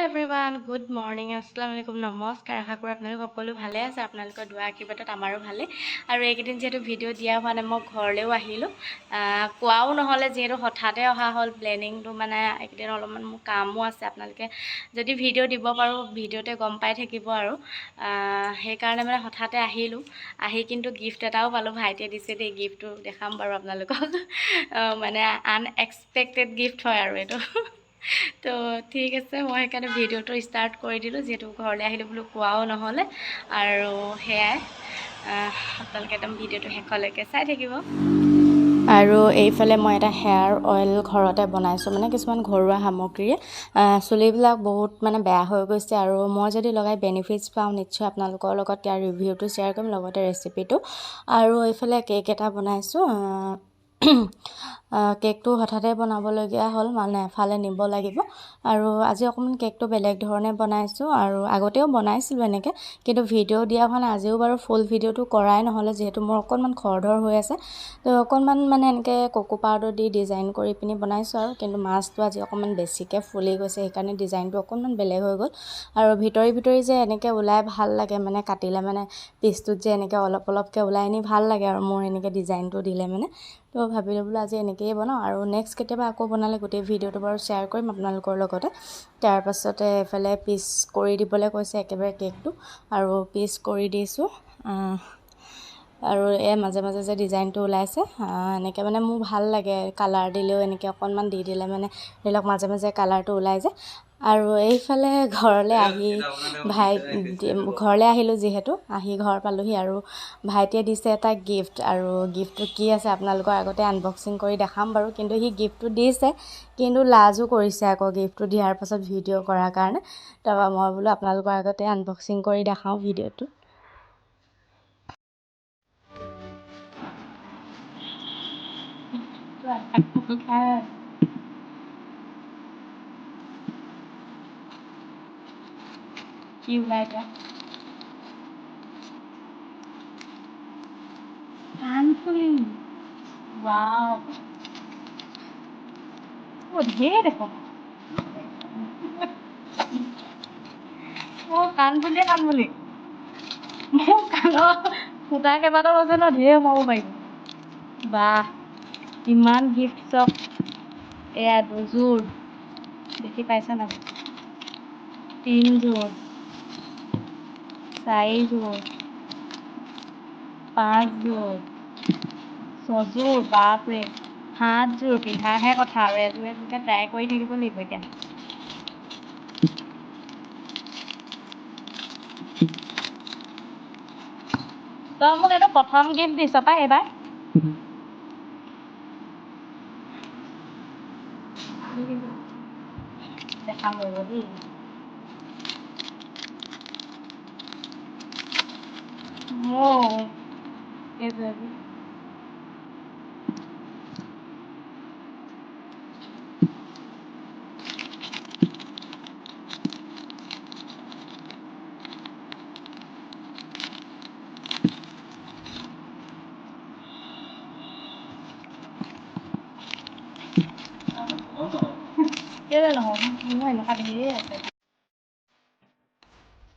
Everyone good morning আসসালামু আলাইকুম নমস্কাৰ আশা কৰোঁ আপোনালোক সকলো ভালে আছে আপোনালোকৰ দুৱা আশীৰ্বাদত আমাৰো ভালে আৰু এইকেইদিন যিহেতু ভিডিঅ' দিয়া হোৱা নাই মই ঘৰলৈও আহিলোঁ কোৱাও নহ'লে যিহেতু হঠাতে অহা হ'ল প্লেনিংটো মানে এইকেইদিন অলপমান মোৰ কামো আছে আপোনালোকে যদি ভিডিঅ' দিব পাৰোঁ ভিডিঅ'তে গম পাই থাকিব আৰু সেইকাৰণে মানে হঠাতে আহিলোঁ আহি কিন্তু গিফ্ট এটাও পালোঁ ভাইটিয়ে দিছে দেই গিফ্টটো দেখাম বাৰু আপোনালোকক মানে আনএক্সপেক্টেড গিফ্ট হয় আৰু এইটো তো ঠিক আছে মই সেইকাৰণে ভিডিঅ'টো ষ্টাৰ্ট কৰি দিলোঁ যিহেতু ঘৰলৈ আহিলোঁ বোলো কোৱাও নহ'লে আৰু সেয়াই আপোনালোকে একদম ভিডিঅ'টো শেষলৈকে চাই থাকিব আৰু এইফালে মই এটা হেয়াৰ অইল ঘৰতে বনাইছোঁ মানে কিছুমান ঘৰুৱা সামগ্ৰীয়ে চুলিবিলাক বহুত মানে বেয়া হৈ গৈছে আৰু মই যদি লগাই বেনিফিটছ পাওঁ নিশ্চয় আপোনালোকৰ লগত ইয়াৰ ৰিভিউটো শ্বেয়াৰ কৰিম লগতে ৰেচিপিটো আৰু এইফালে কেক এটা বনাইছোঁ কেকটো হঠাতে বনাবলগীয়া হ'ল মানে এফালে নিব লাগিব আৰু আজি অকণমান কেকটো বেলেগ ধৰণে বনাইছোঁ আৰু আগতেও বনাইছিলোঁ এনেকৈ কিন্তু ভিডিঅ' দিয়া হোৱা নাই আজিও বাৰু ফুল ভিডিঅ'টো কৰাই নহ'লে যিহেতু মোৰ অকণমান খৰধৰ হৈ আছে তো অকণমান মানে এনেকৈ কোকো পাউডাৰ দি ডিজাইন কৰি পিনি বনাইছোঁ আৰু কিন্তু মাছটো আজি অকণমান বেছিকৈ ফুলি গৈছে সেইকাৰণে ডিজাইনটো অকণমান বেলেগ হৈ গ'ল আৰু ভিতৰি যে এনেকৈ ওলাই ভাল লাগে মানে কাটিলে মানে পিচটোত যে এনেকৈ অলপ অলপকৈ ওলাই আনি ভাল লাগে আৰু মোৰ এনেকৈ ডিজাইনটো দিলে মানে তো ভাবিলোঁ বোলো আজি এনেকৈয়ে বনাওঁ আৰু নেক্সট কেতিয়াবা আকৌ বনালে গোটেই ভিডিঅ'টো বাৰু শ্বেয়াৰ কৰিম আপোনালোকৰ লগতে তাৰপাছতে এফালে পিচ কৰি দিবলৈ কৈছে একেবাৰে কেকটো আৰু পিচ কৰি দিছোঁ আৰু এই মাজে মাজে যে ডিজাইনটো ওলাইছে এনেকৈ মানে মোৰ ভাল লাগে কালাৰ দিলেও এনেকৈ অকণমান দি দিলে মানে ধৰি লওক মাজে মাজে কালাৰটো ওলাই যায় আৰু এইফালে ঘৰলৈ আহিলোঁ যিহেতু আহি ঘৰ পালোহি আৰু ভাইটিয়ে দিছে এটা গিফ্ট আৰু গিফ্টটো কি আছে আপোনালোকৰ আগতে আনবক্সিং কৰি দেখাম বাৰু কিন্তু সি গিফ্টটো দিছে কিন্তু লাজো কৰিছে আকৌ গিফ্টটো দিয়াৰ পাছত ভিডিঅ' কৰাৰ কাৰণে তাৰপৰা মই বোলো আপোনালোকৰ আগতে আনবক্সিং কৰি দেখাওঁ ভিডিঅ'টো কি ওলাই এতিয়া কাণফুলি ৱাও ধেৰ দেখোন মোৰ কাণফুলি মোৰ কাণৰ ফুটা কেইবাটাও আছে ন ধেৰ সোমাব পাৰিব বাহ ইমান গিফ্ট চব এয়া দুযোৰ দেখি পাইছা নাই 3 যোৰ 4 যোৰ 5 যোৰ 6 যোৰ বাপৰে 7 যোৰ পিন্ধাহে কথা আৰু এযোৰ এযোৰকৈ ট্ৰাই কৰি থাকিব লাগিব এতিয়া তই মোক এইটো প্ৰথম গিফ্ট দিছ পাই এইবাৰ দেখাম ৰ'ব দেই এইযোৰ কেলৈ নহ'ব মোৰ এনেকুৱা ধেৰ আছে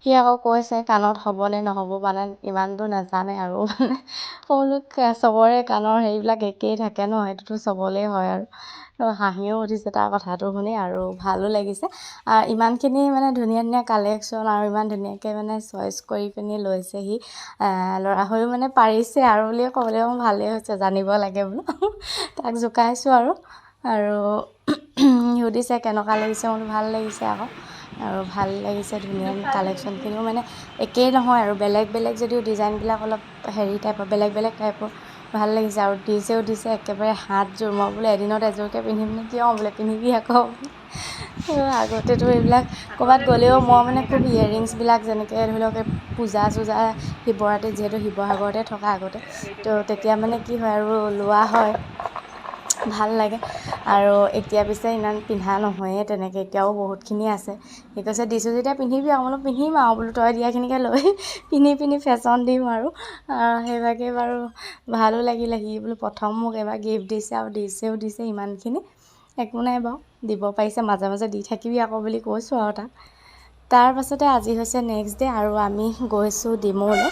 সি আকৌ কৈছে কাণত হ'বনে নহ'ব মানে ইমানটো নাজানে আৰু মানে সকলো চবৰে কাণৰ হেৰিবিলাক একেই থাকে ন সেইটোতো চবলেই হয় আৰু হাঁহিও উঠিছে তাৰ কথাটো শুনি আৰু ভালো লাগিছে ইমানখিনি মানে ধুনীয়া ধুনীয়া কালেকশ্যন আৰু ইমান ধুনীয়াকৈ মানে চইচ কৰি পিনি লৈছে সি ল'ৰা হৈও মানে পাৰিছে আৰু বুলিয়ে ক'বলৈ মোৰ ভালেই হৈছে জানিব লাগে বোলো তাক জোকাইছোঁ আৰু সুধিছে কেনেকুৱা লাগিছে মোৰ ভাল লাগিছে আকৌ আৰু ভাল লাগিছে ধুনীয়া কালেকশ্যনখিনিও মানে একেই নহয় আৰু বেলেগ বেলেগ যদিও ডিজাইনবিলাক অলপ হেৰি টাইপৰ বেলেগ বেলেগ টাইপৰ ভাল লাগিছে আৰু দিছে একেবাৰে 7 যোৰ মই বোলে এদিনত এযোৰকৈ পিন্ধিম নে কিয় বোলে পিন্ধিবি আকৌ আগতেতো এইবিলাক ক'ৰবাত গ'লেও মই মানে খুব ইয়েৰিংছবিলাক যেনেকৈ ধৰি লওক পূজা চূজা শিৱৰাত্ৰিত যিহেতু শিৱসাগৰতে থকা আগতে তো তেতিয়া মানে কি হয় আৰু লোৱা হয় ভাল লাগে আৰু এতিয়া পিছে ইমান পিন্ধা নহয়েই তেনেকৈ এতিয়াও বহুতখিনি আছে সি কৈছে দিছোঁ যেতিয়া পিন্ধিবি আৰু বোলো পিন্ধিম আৰু বোলো তই দিয়াখিনিকে লৈ পিন্ধি ফেশ্বন দিম আৰু সেইভাগে বাৰু ভালো লাগিলে সি বোলো প্ৰথম মোক এবাৰ গিফ্ট দিছে আৰু দিছে ইমানখিনি একো নাই বাৰু দিব পাৰিছে মাজে মাজে দি থাকিবি আকৌ বুলি কৈছোঁ আৰু তাক তাৰ পাছতে আজি হৈছে নেক্সট ডে আৰু আমি গৈছোঁ ডিমৌলৈ,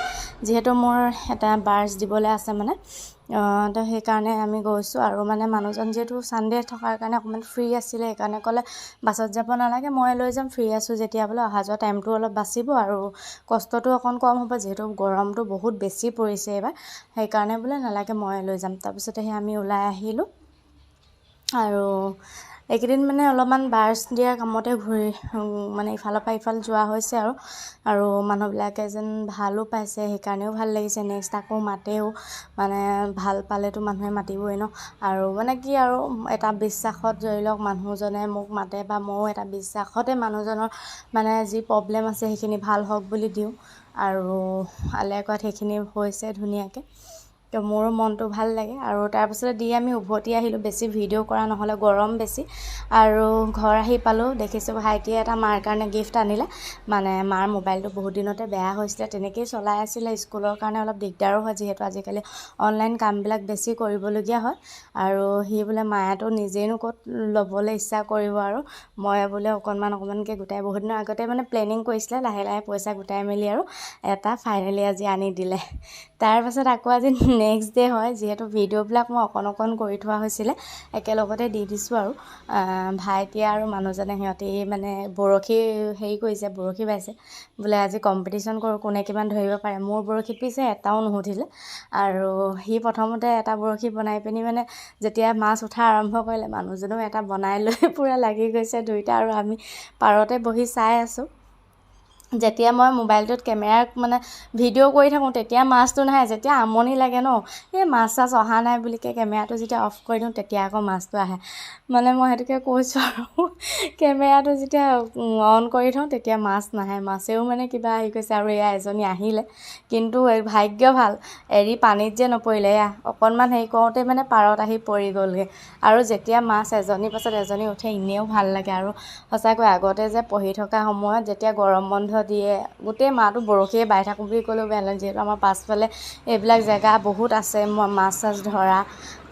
যিহেতু মোৰ এটা বাৰ্চ দিবলৈ আছে মানে তো সেইকাৰণে আমি গৈছোঁ। আৰু মানে মানুহজন যিহেতু ছানডে থকাৰ কাৰণে অকণমান ফ্ৰী আছিলে, সেইকাৰণে ক'লে বাছত যাব নালাগে, মই লৈ যাম, ফ্ৰী আছোঁ যেতিয়া বোলে অহা যোৱা টাইমটো অলপ বাচিব আৰু কষ্টটো অকণ কম হ'ব, যিহেতু গৰমটো বহুত বেছি পৰিছে এইবাৰ, সেইকাৰণে বোলে নালাগে মই লৈ যাম। তাৰপিছতে সেই আমি ওলাই আহিলোঁ আৰু এইকেইদিন মানে অলপমান বাৰ্চ দিয়া কামতে মানে ইফালৰ পৰা ইফাল যোৱা হৈছে আৰু মানুহবিলাকে যেন ভালো পাইছে, সেইকাৰণেও ভাল লাগিছে। নেক্সট আকৌ মাতেও, মানে ভাল পালেতো মানুহে মাতিবই ন। আৰু মানে কি আৰু এটা বিশ্বাসত ধৰি লওক মানুহজনে মোক মাতে বা ময়ো এটা বিশ্বাসতে মানুহজনৰ মানে যি প্ৰব্লেম আছে সেইখিনি ভাল হওক বুলি দিওঁ আৰু আলেকোৱাত সেইখিনি হৈছে ধুনীয়াকৈ, তো মোৰো মনটো ভাল লাগে। আৰু তাৰপিছতে দি আমি উভতি আহিলোঁ, বেছি ভিডিঅ' কৰা নহ'লে, গৰম বেছি। আৰু ঘৰ আহি পালোঁ, দেখিছোঁ ভাইটিয়ে এটা মাৰ কাৰণে গিফ্ট আনিলে, মানে মাৰ মোবাইলটো বহুত দিনতে বেয়া হৈছিলে, তেনেকৈয়ে চলাই আছিলে, স্কুলৰ কাৰণে অলপ দিগদাৰো হয়, যিহেতু আজিকালি অনলাইন কামবিলাক বেছি কৰিবলগীয়া হয়। আৰু সি বোলে মায়েতো নিজেইনো ক'ত ল'বলৈ ইচ্ছা কৰিব, আৰু মই বোলে অকণমানকৈ গোটাই বহুত দিনৰ আগতে মানে প্লেনিং কৰিছিলে, লাহে লাহে পইচা গোটাই মেলি আৰু এটা ফাইনেলি আজি আনি দিলে। তাৰপাছত আকৌ আজি নেক্সট ডে হয়, যিহেতু ভিডিঅ'বিলাক মই অকণ কৰি থোৱা হৈছিলে একেলগতে দি দিছোঁ। আৰু ভাইটিয়ে আৰু মানুহজনে সিহঁতি মানে বৰশী হেৰি কৰিছে, বৰশী বাইছে, বোলে আজি কম্পিটিশ্যন কৰোঁ কোনে কিমান ধৰিব পাৰে। মোৰ বৰশীত পিছে এটাও নুঠিলে, আৰু সি প্ৰথমতে এটা বৰশী বনাই পিনি মানে যেতিয়া মাছ উঠা আৰম্ভ কৰিলে, মানুহজনেও এটা বনাই লৈ পূৰা লাগি গৈছে দুইটা, আৰু আমি পাৰতে বহি চাই আছোঁ। যেতিয়া মই মোবাইলটোত কেমেৰাত মানে ভিডিঅ' কৰি থাকোঁ তেতিয়া মাছটো নাহে, যেতিয়া আমনি লাগে ন, এই মাছ চাছ অহা নাই বুলিকৈ কেমেৰাটো যেতিয়া অফ কৰি দিওঁ তেতিয়া আকৌ মাছটো আহে। মানে মই সেইটোকে কৈছোঁ, আৰু কেমেৰাটো যেতিয়া অন কৰি থওঁ তেতিয়া মাছ নাহে, মাছেও মানে কিবা হেৰি কৰিছে। আৰু এয়া এজনী আহিলে, কিন্তু ভাগ্য ভাল এৰি পানীত যে নপৰিলে, এয়া অকণমান হেৰি কৰোঁতে মানে পাৰত আহি পৰি গ'লগৈ। আৰু যেতিয়া মাছ এজনীৰ পাছত এজনী উঠে এনেও ভাল লাগে। আৰু সঁচাকৈ আগতে যে পঢ়ি থকা সময়ত যেতিয়া গৰম বন্ধ দিয়ে, গোটেই মাহটো বৰশীয়ে বাই থাকোঁ বুলি ক'লেও বেয়া লাগে, যিহেতু আমাৰ পাছফালে এইবিলাক জেগা বহুত আছে মাছ চাছ ধৰা।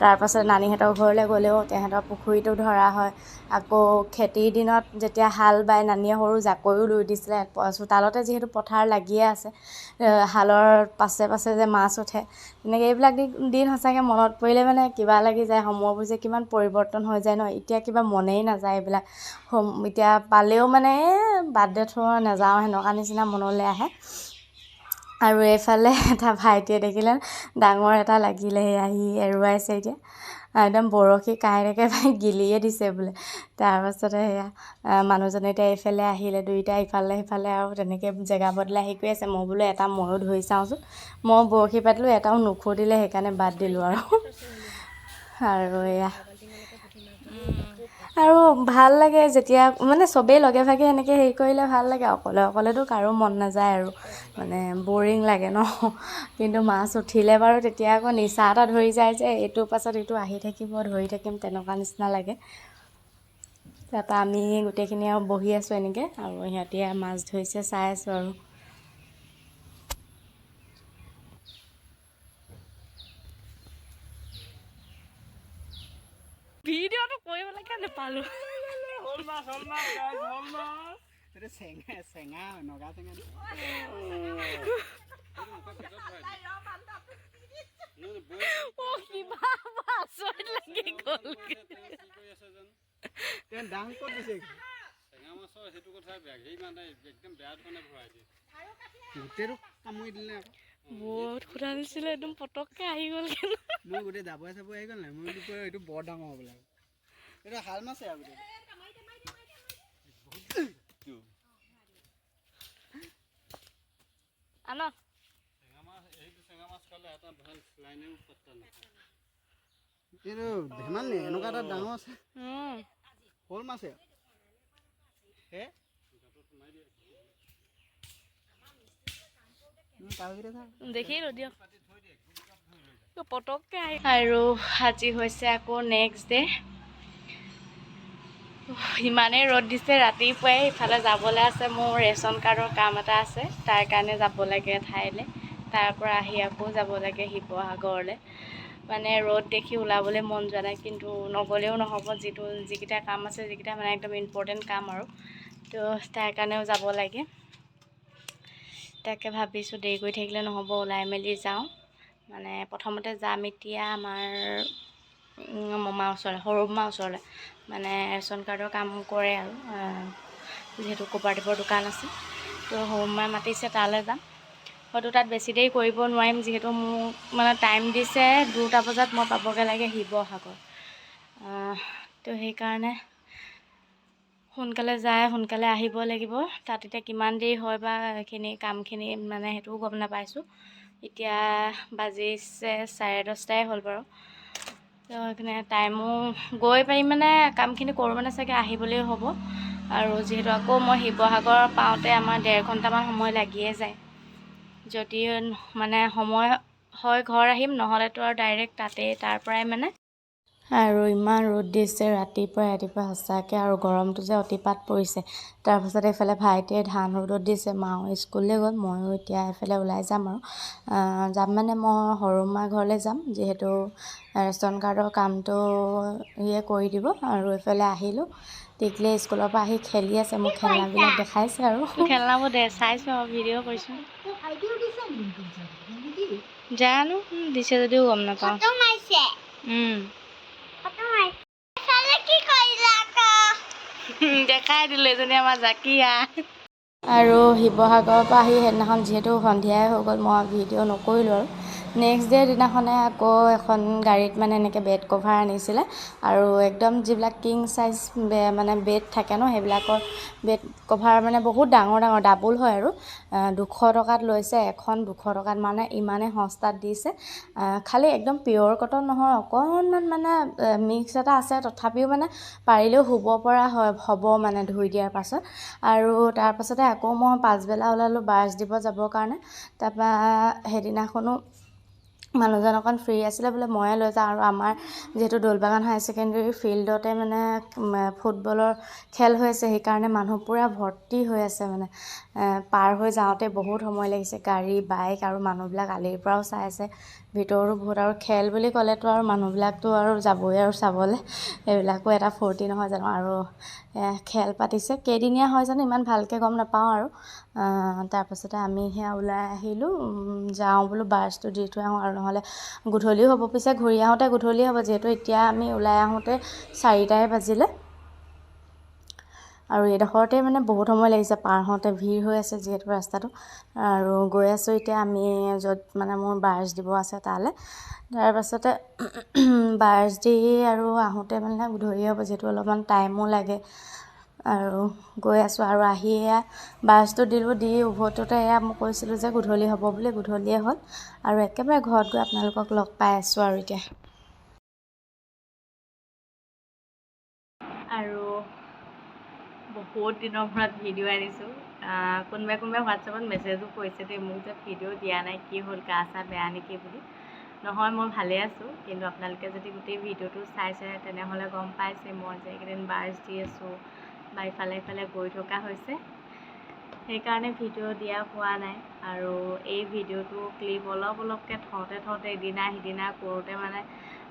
তাৰপাছত নানীহঁতৰ ঘৰলৈ গ'লেও তেহেঁতৰ পুখুৰীটো ধৰা হয়। আকৌ খেতিৰ দিনত যেতিয়া হাল বাই নানীয়ে সৰু জাকৈও লৈ দিছিলে, চোতালতে যিহেতু পথাৰ লাগিয়ে আছে, হালৰ পাছে পাছে যে মাছ উঠে, তেনেকৈ এইবিলাক দিন সঁচাকৈ মনত পৰিলে মানে কিবা লাগি যায়, সময়বোৰ যে কিমান পৰিৱৰ্তন হৈ যায় ন। এতিয়া কিবা মনেই নাযায় এইবিলাক, এতিয়া পালেও মানে বাদ দে থোৱা নাযাওঁ সেনেকুৱা নিচিনা মনলৈ আহে। আৰু এইফালে এটা ভাইটিয়ে দেখিলে ডাঙৰ এটা লাগিলে, আহি এৰুৱাইছে এতিয়া, একদম বৰশী কাঁইটকে গিলিয়ে দিছে বোলে। তাৰপাছতে সেয়া মানুহজনে এতিয়া এইফালে আহিলে, দুইটা ইফালে সিফালে আৰু তেনেকৈ জেগা বদলাই হেৰি কৰি আছে। মই বোলো এটা ময়ো ধৰি চাওঁচোন, মই বৰশী পাতিলোঁ, এটাও নুখুটিলে, সেইকাৰণে বাদ দিলোঁ আৰু এয়া আৰু ভাল লাগে যেতিয়া মানে চবেই লগে ভাগে এনেকৈ হেৰি কৰিলে ভাল লাগে। অকলে অকলেতো কাৰো মন নাযায় আৰু মানে বৰিং লাগে ন। কিন্তু মাছ উঠিলে বাৰু তেতিয়া আকৌ নিচা এটা ধৰি যায় যে এইটোৰ পাছত এইটো আহি থাকিব, ধৰি থাকিম, তেনেকুৱা নিচিনা লাগে। তাৰপৰা আমি গোটেইখিনি আৰু বহি আছোঁ এনেকৈ, আৰু সিহঁতি মাছ ধৰিছে চাই আছোঁ। আৰু ভিডিঅ'টো কৰিবলৈকে নাপালোঁ। বহুত খুটা দিছিলে, একদম পটককৈ আহি গ'ল। মই গোটেই জাবুৱে চাবুৱে আহি গ'ল নাই, মই এইটো বৰ ডাঙৰ হ'ব লাগে, এইটো শাল মাছে আৰু এইটো ধেমালি এনেকুৱা এটা ডাঙৰ আছে, শ'ল মাছে দেখিলোঁ দিয়ক পটককৈ আহি। আৰু আজি হৈছে আকৌ নেক্সট ডে, ইমানেই ৰ'দ দিছে, ৰাতিপুৱাই ইফালে যাবলৈ আছে, মোৰ ৰেচন কাৰ্ডৰ কাম এটা আছে, তাৰ কাৰণে যাব লাগে ঠাইলৈ। তাৰ পৰা আহি আকৌ যাব লাগে শিৱসাগৰলৈ। মানে ৰ'দ দেখি ওলাবলৈ মন যোৱা নাই, কিন্তু নগ'লেও নহ'ব, যিকেইটা কাম আছে, যিকেইটা মানে একদম ইম্পৰ্টেণ্ট কাম আৰু তো তাৰ কাৰণেও যাব লাগে। তাকে ভাবিছোঁ দেৰি কৰি থাকিলে নহ'ব, ওলাই মেলি যাওঁ। মানে প্ৰথমতে যাম এতিয়া আমাৰ মামাৰ ওচৰলৈ, সৰু মামাৰ ওচৰলৈ। মানে ৰেচন কাৰ্ডৰ কাম কৰে আৰু যিহেতু কোপাৰেটিভৰ দোকান আছে, তো সৰু মামাই মাতিছে তালৈ যাম। হয়তো তাত বেছি দেৰি কৰিব নোৱাৰিম, যিহেতু মোক মানে টাইম দিছে 2টা বজাত মই পাবগৈ লাগে শিৱসাগৰ। তো সেইকাৰণে সোনকালে যাই সোনকালে আহিব লাগিব। তাত এতিয়া কিমান দেৰি হয় বা এইখিনি কামখিনি মানে সেইটোও গম নাপাইছোঁ। এতিয়া বাজিছে 10:30 হ'ল বাৰু। তো সেইকাৰণে টাইমো গৈ পাৰিম মানে কামখিনি কৰোঁ মানে চাগে আহিবলৈও হ'ব। আৰু যিহেতু আকৌ মই শিৱসাগৰ পাওঁতে আমাৰ 1.5 ঘণ্টামান সময় লাগিয়ে যায়। যদি মানে সময় হয় ঘৰ আহিম, নহ'লেতো আৰু ডাইৰেক্ট তাৰ পৰাই মানে। আৰু ইমান ৰ'দ দিছে ৰাতিপুৱা সঁচাকৈ, আৰু গৰমটো যে অতিপাত পৰিছে। তাৰপাছত এইফালে ভাইটিয়ে ধান ৰ'দত দিছে, মাও স্কুললৈ গ'ল। ময়ো এতিয়া এইফালে ওলাই যাম আৰু যাম মানে মই সৰু মাৰ ঘৰলৈ যাম, যিহেতু ৰেচন কাৰ্ডৰ কামটো ইয়ে কৰি দিব। আৰু এইফালে আহিলোঁ, টিকলে স্কুলৰ পৰা আহি খেলি আছে, মোক খেলনাবিলাক দেখাইছে আৰু খেলনাবোৰ চাইছোঁ আৰু ভিডিঅ' কৰিছোঁ। জানো দিছে যদিও গম নাপাওঁ। দেখাই দিলোঁ, এজনী আমাৰ জাকিয়া। আৰু শিৱসাগৰৰ পৰা আহি সেইদিনাখন যিহেতু সন্ধিয়াই হৈ গ'ল, মই ভিডিঅ' নকৰিলোঁ। আৰু নেক্সট ডে দিনাখনে আকৌ এখন গাড়ীত মানে এনেকৈ বেড কভাৰ আনিছিলে। আৰু একদম যিবিলাক কিং চাইজ মানে বেড থাকে ন, সেইবিলাকৰ বেড কভাৰ মানে বহুত ডাঙৰ ডাবুল হয় আৰু 200 টকাত লৈছে এখন। 200 টকাত মানে ইমানেই সস্তাত দিছে। খালি একদম পিয়ৰ কটন নহয়, অকণমান মানে মিক্স এটা আছে। তথাপিও মানে পাৰিলেও শুব পৰা হ'ব মানে ধুই দিয়াৰ পাছত। আৰু তাৰপাছতে আকৌ মই পাছবেলা ওলালোঁ ব্ৰাছ দিব যাবৰ কাৰণে। তাৰপৰা সেইদিনাখনো মানুহজন অকণ ফ্ৰী আছিলে, বোলে ময়ে লৈ যাওঁ। আৰু আমাৰ যিহেতু দৌলবাগান হায়াৰ ছেকেণ্ডেৰী ফিল্ডতে মানে ফুটবলৰ খেল হৈ আছে, সেইকাৰণে মানুহ পূৰা ভৰ্তি হৈ আছে। মানে পাৰ হৈ যাওঁতে বহুত সময় লাগিছে, গাড়ী বাইক আৰু মানুহবিলাক আলিৰ পৰাও চাই আছে, ভিতৰো বহুত। আৰু খেল বুলি ক'লেতো আৰু মানুহবিলাকতো আৰু যাবই আৰু চাবলৈ, এইবিলাকো এটা ফূৰ্তি নহয় জানো। আৰু খেল পাতিছে, কেইদিনীয়া হয় জানো ইমান ভালকৈ গম নাপাওঁ। আৰু তাৰপাছতে আমি সেয়া ওলাই আহিলোঁ, যাওঁ বোলো ব্ৰাছটো দি থৈ আহোঁ, আৰু নহ'লে গধূলিও হ'ব। পিছে ঘূৰি আহোঁতে গধূলি হ'ব, যিহেতু এতিয়া আমি ওলাই আহোঁতে 4টাই বাজিলে। আৰু এইডোখৰতে মানে বহুত সময় লাগিছে, পাৰ হওঁতে ভিৰ হৈ আছে যিহেতু ৰাস্তাটো। আৰু গৈ আছোঁ এতিয়া আমি য'ত মানে মোৰ ব্ৰাছ দিব আছে তালৈ। তাৰপাছতে ব্ৰাছ দি আৰু আহোঁতে মানে গধূলি হ'ব, যিহেতু অলপমান টাইমো লাগে। আৰু গৈ আছোঁ, আৰু আহি এয়া ব্ৰাছটো দিলোঁ, দি উভতোতে এয়া মই কৈছিলোঁ যে গধূলি হ'ব বুলি, গধূলিয়ে হ'ল। আৰু একেবাৰে ঘৰত গৈ আপোনালোকক লগ পাই আছোঁ আৰু এতিয়া। আৰু বহুত দিনৰ মূৰত ভিডিঅ' আনিছোঁ। কোনোবাই হোৱাটছএপত মেছেজো কৰিছে দেই মোক, যে ভিডিঅ' দিয়া নাই, কি হ'ল, গা চা বেয়া নেকি বুলি। নহয়, মই ভালে আছোঁ। কিন্তু আপোনালোকে যদি গোটেই ভিডিঅ'টো চাইছে তেনেহ'লে গম পাইছে মই যে এইকেইদিন ব্ৰাছ দি আছোঁ বা ইফালে গৈ থকা হৈছে, সেইকাৰণে ভিডিঅ' দিয়া হোৱা নাই। আৰু এই ভিডিঅ'টো ক্লিপ অলপকৈ থওঁতে ইদিনা সিদিনা কৰোঁতে মানে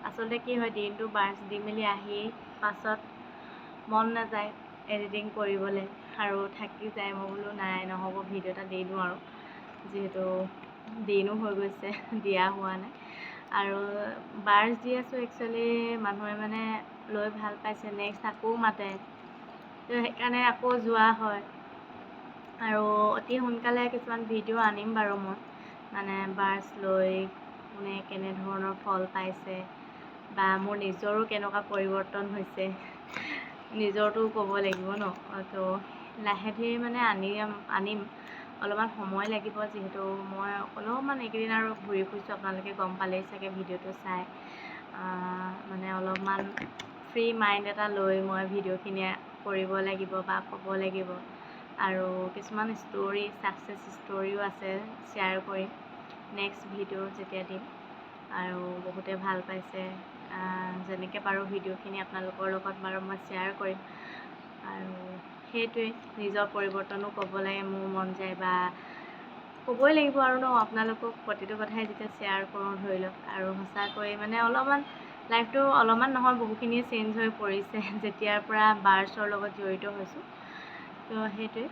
আচলতে কি হয়, দিনটো ব্ৰাছ দি মেলি আহি পাছত মন নাযায় এডিটিং কৰিবলৈ, আৰু থাকি যায়। মই বোলো নাই, নহ'ব, ভিডিঅ' এটা দি দিওঁ। আৰু যিহেতু দিনো হৈ গৈছে দিয়া হোৱা নাই। আৰু ব্ৰাছ দি আছোঁ, একচুৱেলি মানুহে মানে লৈ ভাল পাইছে, নেক্সট আকৌ মাতে, তো সেইকাৰণে আকৌ যোৱা হয়। আৰু অতি সোনকালে কিছুমান ভিডিঅ' আনিম বাৰু মই, মানে ব্ৰাছ লৈ কোনে কেনেধৰণৰ ফল পাইছে, বা মোৰ নিজৰো কেনেকুৱা পৰিৱৰ্তন হৈছে, নিজৰটো ক'ব লাগিব ন। তো লাহে ধীৰে মানে আনিম, অলপমান সময় লাগিব। যিহেতু মই অলপমান এইকেইদিন আৰু ঘূৰি ফুৰিছোঁ, আপোনালোকে গম পালেই চাগে ভিডিঅ'টো চাই। মানে অলপমান ফ্ৰী মাইণ্ড এটা লৈ মই ভিডিঅ'খিনি কৰিব লাগিব বা ক'ব লাগিব। আৰু কিছুমান ষ্টৰি, ছাকচেছ ষ্টৰিও আছে, শ্বেয়াৰ কৰিম নেক্সট ভিডিঅ' যেতিয়া দিম। আৰু বহুতে ভাল পাইছে, যেনেকৈ পাৰোঁ ভিডিঅ'খিনি আপোনালোকৰ লগত বাৰু মই শ্বেয়াৰ কৰিম। আৰু সেইটোৱে, নিজৰ পৰিৱৰ্তনো ক'ব লাগে, মোৰ মন যায় বা ক'বই লাগিব আৰু ন। আপোনালোকক প্ৰতিটো কথাই যেতিয়া শ্বেয়াৰ কৰোঁ, ধৰি লওক, আৰু সঁচাকৈ মানে অলপমান লাইফটো অলপমান নহয় বহুখিনিয়ে চেঞ্জ হৈ পৰিছে যেতিয়াৰ পৰা ব্ৰাছৰ লগত জড়িত হৈছোঁ। তো সেইটোৱে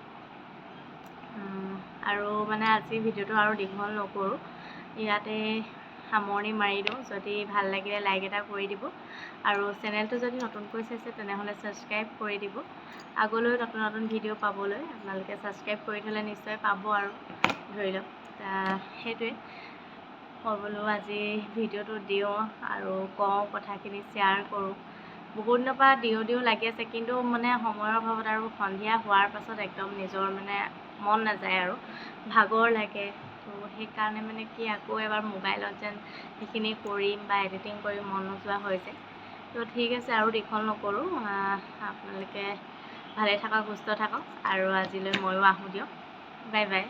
আৰু মানে আজি ভিডিঅ'টো আৰু দীঘল নকৰোঁ, ইয়াতে সামৰণি মাৰি দিওঁ। যদি ভাল লাগিলে লাইক এটা কৰি দিব আৰু চেনেলটো যদি নতুনকৈ চাইছে তেনেহ'লে ছাবস্ক্ৰাইব কৰি দিব। আগলৈ নতুন নতুন ভিডিঅ' পাবলৈ আপোনালোকে ছাবস্ক্ৰাইব কৰি থ'লে নিশ্চয় পাব আৰু ধৰি লওক। সেইটোৱে মই বোলো আজি ভিডিঅ'টো দিওঁ আৰু কওঁ, কথাখিনি শ্বেয়াৰ কৰোঁ। বহুত দিনৰ পৰা দিওঁ লাগি আছে, কিন্তু মানে সময়ৰ অভাৱত আৰু সন্ধিয়া হোৱাৰ পাছত একদম নিজৰ মানে মন নাযায় আৰু ভাগৰ লাগে। তো সেইকাৰণে মানে কি আকৌ এবাৰ মোবাইলত যেন সেইখিনি কৰিম বা এডিটিং কৰিম মন নোযোৱা হৈ যায়। তো ঠিক আছে, আৰু দীঘল নকৰোঁ। আপোনালোকে ভালে থাকক, সুস্থ থাকক, আৰু আজিলৈ ময়ো আহোঁ দিয়ক। Bye bye.